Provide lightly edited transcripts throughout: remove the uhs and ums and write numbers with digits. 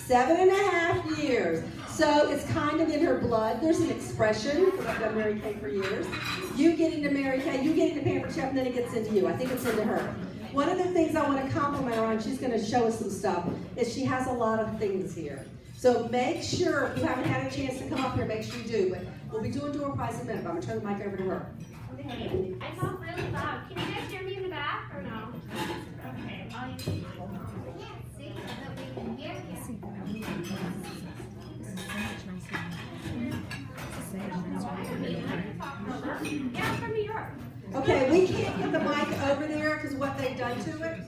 7.5 years. So it's kind of in her blood. There's an expression, because I've done Mary Kay for years. You getting to Mary Kay, you getting to Pampered Chef, and then it gets into you. I think it's into her. One of the things I want to compliment her on, she's going to show us some stuff, is she has a lot of things here. So make sure, if you haven't had a chance to come up here, make sure you do. But we'll be doing door prize in a minute, but I'm going to turn the mic over to her. Okay, I talk really loud. Can you guys hear me in the back or no? Okay, I'll use the see that we can hear you. Yeah, I'm from New York. Okay, we can't get the mic over there because what they've done to it.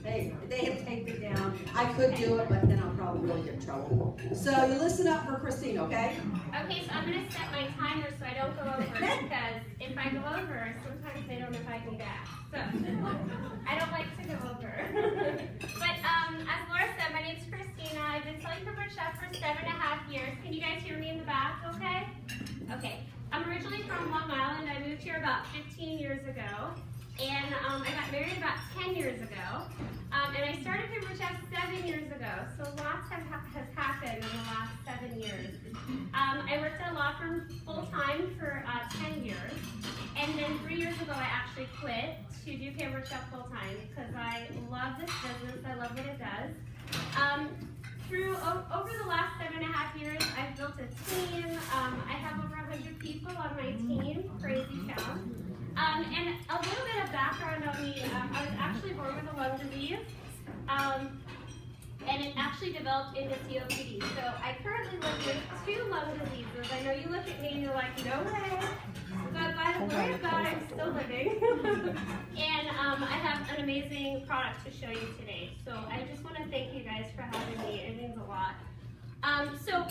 They have taped it down. I could do it, but then I'll probably really get in trouble. So you listen up for Christine, okay? Okay, so I'm going to set my timer so I don't go over because if I go over, sometimes they don't invite me back. So I don't like to go over. But as Laura said, my name's Christina. I've been selling Pampered Chef for 7.5 years. Can you guys hear me in the back okay? Okay. I'm originally from Long Island. I moved here about 15 years ago. And I got married about 10 years ago. And I started Pampered Chef 7 years ago. So lots has happened in the last 7 years. I worked at a law firm full-time for 10 years. And then 3 years ago, I actually quit to do Pampered Chef full-time because I love this business. I love what it does. Over the last 7.5 years, I've built a team. I have over 100 people on my team, crazy town. And a little bit of background on me, I was actually born with a lung disease, and it actually developed into COPD. So I currently live with 2 lung diseases. I know you look at me and you're like, no way, but by the glory of God, I'm still living. And I have an amazing product to show you today. So I just want to thank you guys for having me. It means a lot. So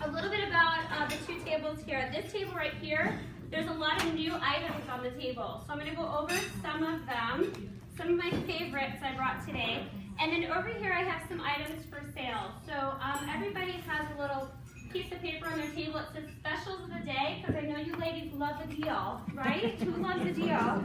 a little bit about the 2 tables here. This table right here, there's a lot of new items on the table. So I'm going to go over some of them, some of my favorites I brought today. And then over here I have some items for sale. So everybody has a little piece of paper on their table. It says specials of the day, because I know you ladies love a deal, right? Who loves a deal?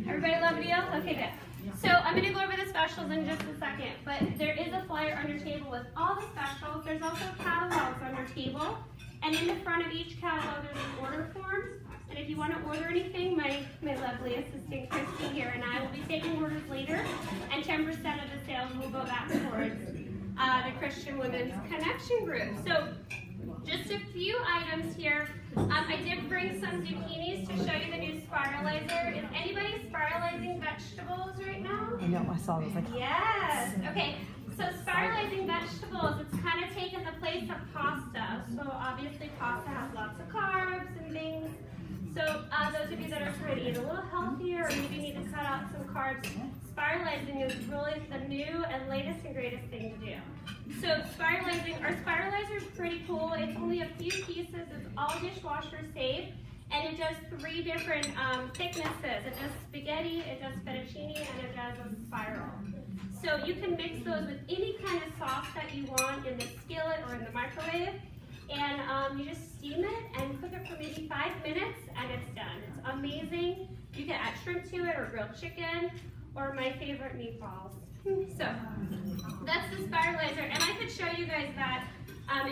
Everybody love a deal? Okay, good. So I'm going to go over the specials in just a second, but there is a flyer on your table with all the specials. There's also catalogs on your table, and in the front of each catalog there's an order form. And if you want to order anything, my lovely assistant Christy here and I will be taking orders later, and 10% of the sales will go back towards the Christian Women's Connection Group. So just a few items here. I did bring some zucchinis to show you the new spiralizer. Is anybody spiralizing vegetables right now? I know, I saw those. Yes. Okay. So spiralizing vegetables, it's kind of taken the place of pasta. So obviously pasta has lots of carbs and things. So those of you that are trying to eat a little healthier or maybe need to cut out some carbs, spiralizing is really the new and latest and greatest thing to do. So spiralizing, our spiralizer is pretty cool. It's only a few pieces. It's all dishwasher safe. And it does 3 different thicknesses. It does spaghetti, it does fettuccine, and it does a spiral. So you can mix those with any kind of sauce that you want in the skillet or in the microwave. And you just steam it and cook it for maybe 5 minutes and it's done. It's amazing. You can add shrimp to it or grilled chicken or my favorite meatballs. So that's the spiralizer, and I could show you guys that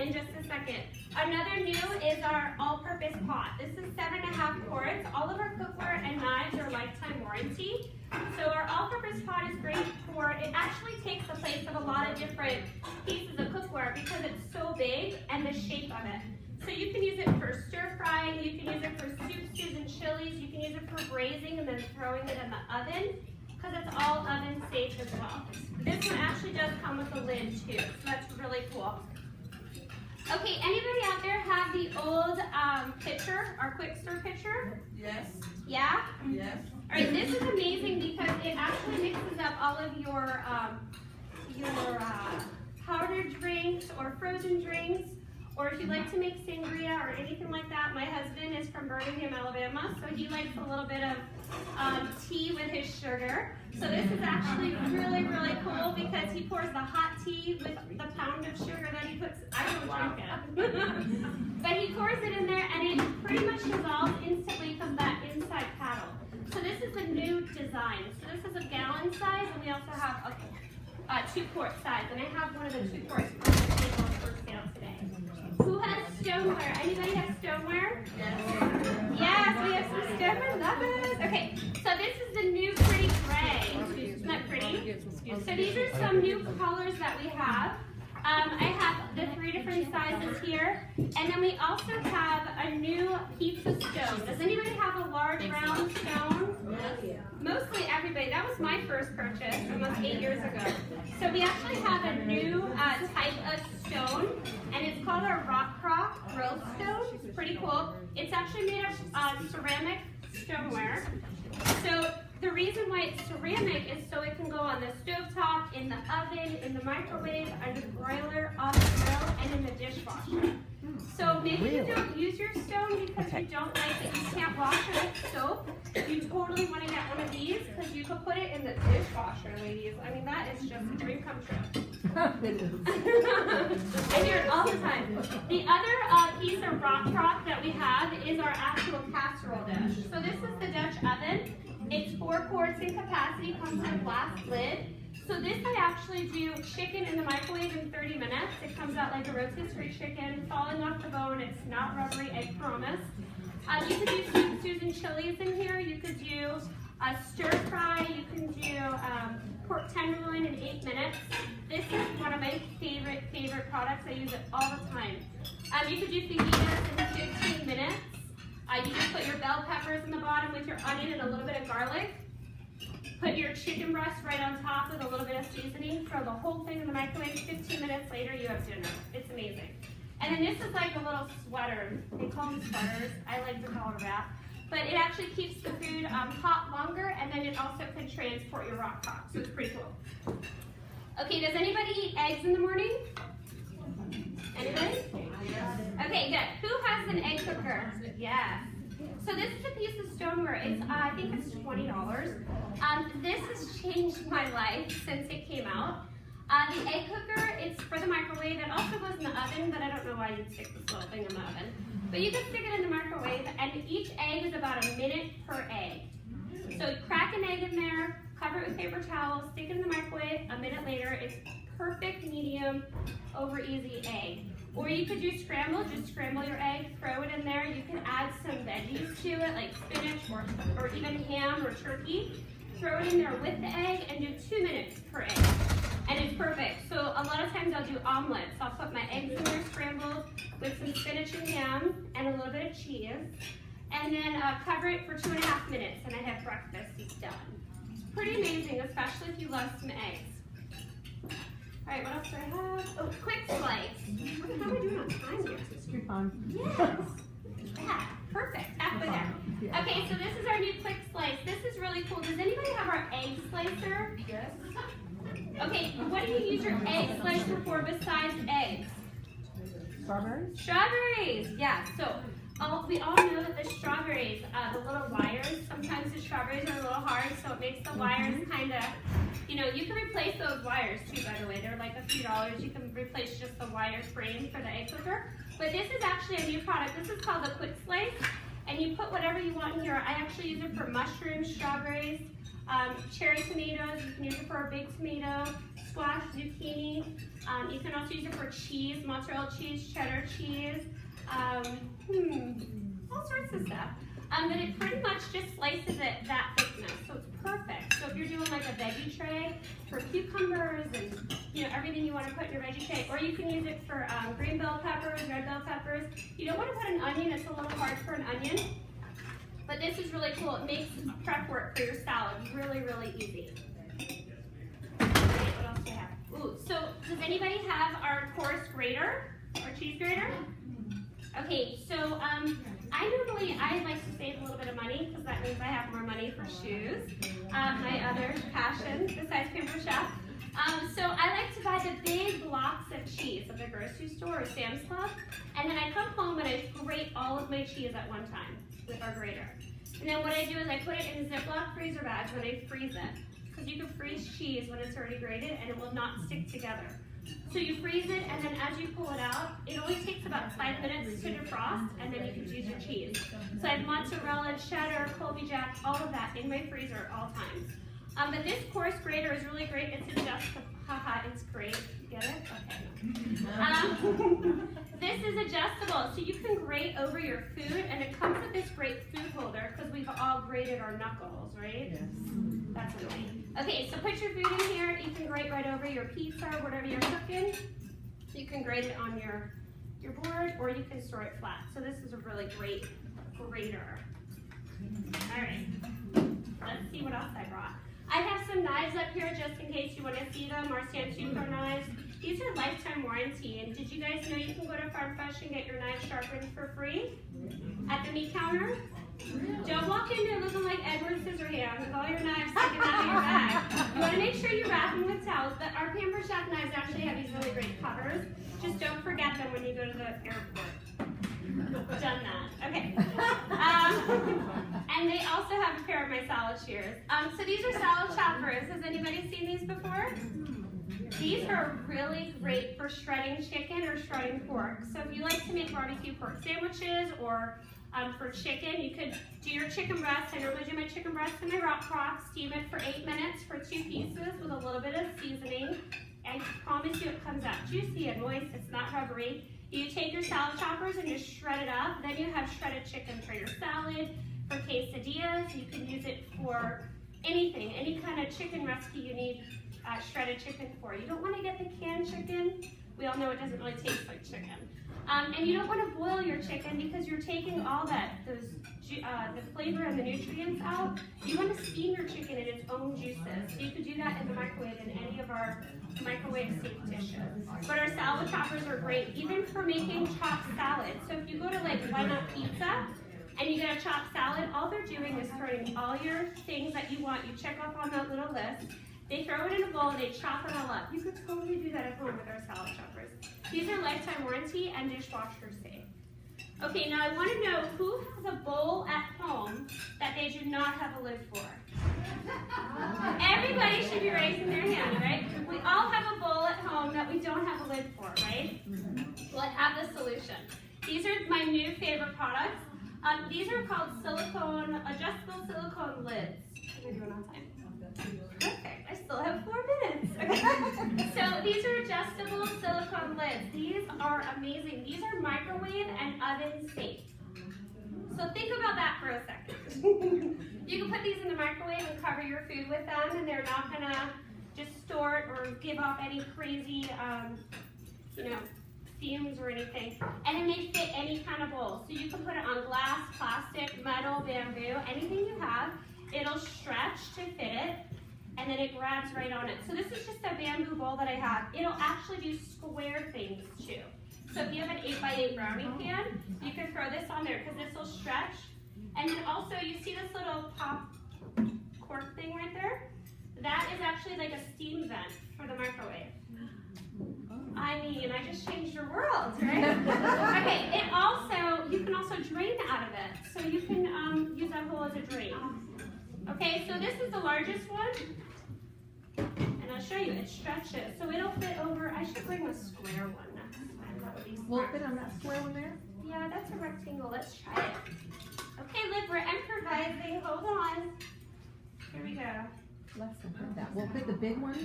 in just a second. Another new is our all-purpose pot. This is 7.5 quarts. All of our cookware and knives are lifetime warranty. So our all-purpose pot is great for, it actually takes the place of a lot of different pieces of cookware because it's so big and the shape of it. So you can use it for stir frying, you can use it for soups, stews, and chilies, you can use it for braising and then throwing it in the oven because it's all oven safe as well. This one actually does come with a lid too, so that's really cool. Okay, anybody out there have the old pitcher, our quick stir pitcher? Yes. Yeah? Yes. All right, this is amazing because it actually mixes up all of your powdered drinks or frozen drinks, or if you like to make sangria or anything like that. My husband is from Birmingham, Alabama, so he likes a little bit of tea with his sugar. So this is actually really, really cool because he pours the hot tea with the pound of sugar that he puts. I don't drink it. But he pours it in there and it pretty much dissolves instantly from that inside paddle. So this is a new design. So this is a gallon size, and we also have a 2-quart size. And I have one of the 2 quarts out today. Who has stoneware? Anybody have stoneware? Yes, we have some stoneware. Love it. Okay, so this is the new pretty gray. Isn't that pretty? So these are some new colors that we have. I have the 3 different sizes here, and then we also have a new pizza stone. Does anybody have a large round stone? Mostly everybody. That was my first purchase almost 8 years ago. So we actually have a new type of stone, and it's called our Rock Crock Grill Stone. It's pretty cool. It's actually made of ceramic stoneware. So the reason why it's ceramic is so it can go on the stovetop, in the oven, in the microwave, under the broiler, on the grill, and in the dishwasher. So maybe you don't use your stone because you don't like it, you can't wash it with soap. You totally want to get one of these because you could put it in the dishwasher, ladies. I mean, that is just a dream come true. I hear it all the time. The other piece of rock crock that we have is our actual casserole dish. So this is the Dutch oven. It's 4 quarts in capacity, comes with a glass lid. So this I actually do chicken in the microwave in 30 minutes. It comes out like a rotisserie chicken, falling off the bone. It's not rubbery, I promise. You could do sweet Susan chilies in here. You could do a stir fry. You can do pork tenderloin in 8 minutes. This is one of my favorite products. I use it all the time. You could do fajitas in 15 minutes. You just put your bell peppers in the bottom with your onion and a little bit of garlic. Put your chicken breast right on top with a little bit of seasoning. Throw the whole thing in the microwave. 15 minutes later, you have dinner. It's amazing. And then this is like a little sweater. They call them sweaters. I like to call it a wrap. But it actually keeps the food hot longer, and then it also can transport your rock crock. So it's pretty cool. Okay, does anybody eat eggs in the morning? Anybody? Okay, good. Who has an egg cooker? Yes. So this is a piece of stoneware. It's I think it's $20. This has changed my life since it came out. The egg cooker, it's for the microwave. It also goes in the oven, but I don't know why you'd stick this little thing in the oven. But you can stick it in the microwave, and each egg is about a minute per egg. So you crack an egg in there, cover it with paper towel, stick it in the microwave. A minute later, it's perfect medium over easy egg. Or you could do scramble, just scramble your egg, throw it in there. You can add some veggies to it, like spinach or even ham or turkey. Throw it in there with the egg and do 2 minutes per egg. And it's perfect. So a lot of times I'll do omelets. I'll put my eggs in there scrambled with some spinach and ham and a little bit of cheese. And then cover it for 2.5 minutes and I have breakfast done. It's pretty amazing, especially if you love some eggs. All right, what else do I have? Oh, quick slice. How am I doing on time here? You're fine. Yes. Yeah, perfect. Halfway there. Okay, so this is our new quick slice. This is really cool. Does anybody have our egg slicer? Yes. Okay, what do you use your egg slicer for besides eggs? Strawberries? Strawberries, yeah. So we all know that the strawberries, the little wires, sometimes the strawberries are a little hard, so it makes the wires kind of, you know, you can replace those wires too, by the way. They're like a few dollars. You can replace just the wire frame for the egg cooker. But this is actually a new product. This is called the Quick Slice, and you put whatever you want in here. I actually use it for mushrooms, strawberries, cherry tomatoes. You can use it for a big tomato, squash, zucchini. You can also use it for cheese, mozzarella cheese, cheddar cheese, all sorts of stuff. But it pretty much just slices it that thickness, so it's perfect. So if you're doing like a veggie tray for cucumbers and everything you want to put in your veggie tray, or you can use it for green bell peppers, red bell peppers. You don't want to put an onion; it's a little hard for an onion. But this is really cool. It makes prep work for your salad really, really easy. What else do I have? Ooh, so does anybody have our coarse grater, our cheese grater? Okay, so I like to save a little bit of money because that means I have more money for shoes. My other passion besides Pamper Chef. So I like to buy the big blocks of cheese at the grocery store or Sam's Club, and then I come home and I grate all of my cheese at one time with our grater. And then what I do is I put it in Ziploc freezer bags when I freeze it, because you can freeze cheese when it's already grated and it will not stick together. So you freeze it, and then as you pull it out, it only takes about 5 minutes to defrost, and then you can use your cheese. So I have mozzarella, cheddar, Colby Jack, all of that in my freezer at all times. But this coarse grater is really great. It's adjustable. Haha, it's great. You get it? Okay. This is adjustable, so you can grate over your food, and it comes with this great food holder because we've all grated our knuckles, right? Yes. That's annoying. Okay, so put your food in here. You can grate right over your pizza or whatever you're cooking. You can grate it on your board, or you can store it flat. So this is a really great grater. All right, let's see what else I brought. I have some knives up here just in case you want to see them, our Santoufler knives. These are lifetime warranty, and did you guys know you can go to Farm Fresh and get your knives sharpened for free at the meat counter? Don't walk in there looking like Edward Scissorhands with all your knives sticking out of your bag. You want to make sure you wrap them with towels, but our Pamper Chef knives actually have these really great covers. Just don't forget them when you go to the airport. Done that. Okay. And they also have a pair of my salad shears. So these are salad choppers. Has anybody seen these before? These are really great for shredding chicken or shredding pork. So if you like to make barbecue pork sandwiches or for chicken, you could do your chicken breast. I normally do my chicken breast in my rock crock, steam it for 8 minutes for 2 pieces with a little bit of seasoning. I promise you it comes out juicy and moist. It's not rubbery. You take your salad choppers and just shred it up. Then you have shredded chicken for your salad, for quesadillas. You can use it for anything, any kind of chicken recipe you need shredded chicken for. You don't want to get the canned chicken. We all know it doesn't really taste like chicken. And you don't want to boil your chicken because you're taking all the flavor and the nutrients out. You want to steam your chicken in its own juices. So you could do that in the microwave in any of our microwave safe dishes. But our salad choppers are great, even for making chopped salad. So if you go to like Why Not Pizza and you get a chopped salad, all they're doing is throwing all your things that you want. You check off on that little list. They throw it in a bowl and they chop it all up. You could totally do that at home with our salad choppers. These are lifetime warranty and dishwasher safe. Okay, now I want to know who has a bowl at home that they do not have a lid for. Everybody should be raising their hand, right? We all have a bowl at home that we don't have a lid for, right? Well, I have the solution. These are my new favorite products. These are called adjustable silicone lids. Am I doing on time? Okay, I still have 4 minutes. Okay. So these are adjustable silicone lids. These are amazing. These are microwave and oven safe. So think about that for a second. You can put these in the microwave and cover your food with them, and they're not gonna distort or give off any crazy, fumes or anything. And then they fit any kind of bowl. So you can put it on glass, plastic, metal, bamboo, anything you have. It'll stretch to fit it, and then it grabs right on it. So this is just a bamboo bowl that I have. It'll actually do square things too. So if you have an 8x8 brownie pan, you can throw this on there because this will stretch. And then also you see this little pop cork thing right there? That is actually like a steam vent for the microwave. I mean, I just changed your world, right? Okay, you can also drain out of it. So you can use that hole as a drain. Okay, so this is the largest one. And I'll show you, it stretches. So it'll fit over, I should bring a square one next time. That would be smart. Will it fit on that square one there? Yeah, that's a rectangle. Let's try it. Okay, Liv, we're improvising. Hold on. Here we go. Let's put that. Will it fit the big one?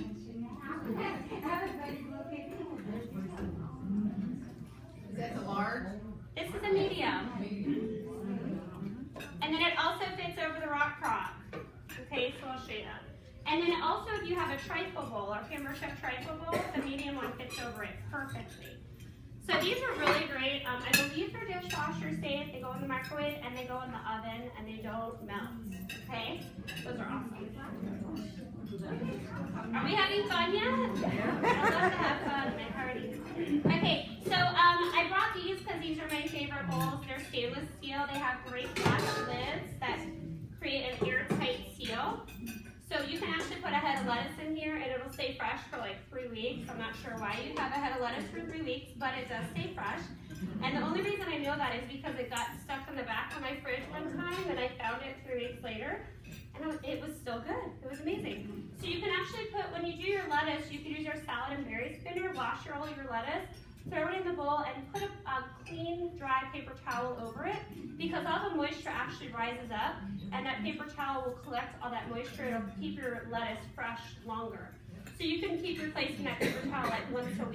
Is that the large? This is a medium. And then it also fits over the rock crock. Okay, so I'll show you that. And then also if you have a trifle bowl, our Pamper Chef trifle bowl, the medium one fits over it perfectly. So these are really great. I believe they're dishwasher safe. They go in the microwave and they go in the oven and they don't melt. Okay? Those are awesome. Are we having fun yet? I love to have fun at my parties. Okay, so I brought these because these are my favorite bowls. They're stainless steel. They have great black lids that create an airtight seal. So you can actually put a head of lettuce in here and it'll stay fresh for like 3 weeks. I'm not sure why you have a head of lettuce for 3 weeks, but it does stay fresh. And the only reason I know that is because it got stuck in the back of my fridge one time and I found it 3 weeks later. And it was still good. It was amazing. So you can actually put, when you do your lettuce, you can use your salad and berry spinner, wash all your lettuce, throw it in the bowl, and put a clean, dry paper towel over it because all the moisture actually rises up, and that paper towel will collect all that moisture. It'll keep your lettuce fresh longer. So you can keep replacing that paper towel like once a week.